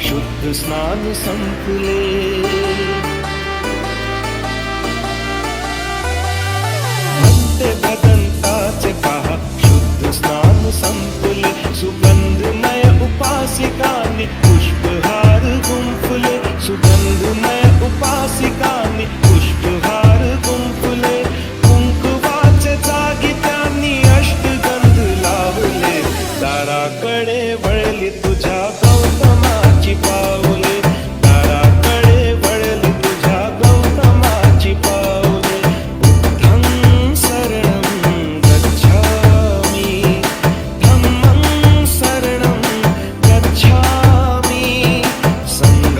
शुद्ध स्नान संपले। म्हणते भगंताचे पहा शुद्ध स्नान संपले। सुगंधमय उपासिकांनी पुष्पहार गुंफले। सुगंधमय उपासिकांनी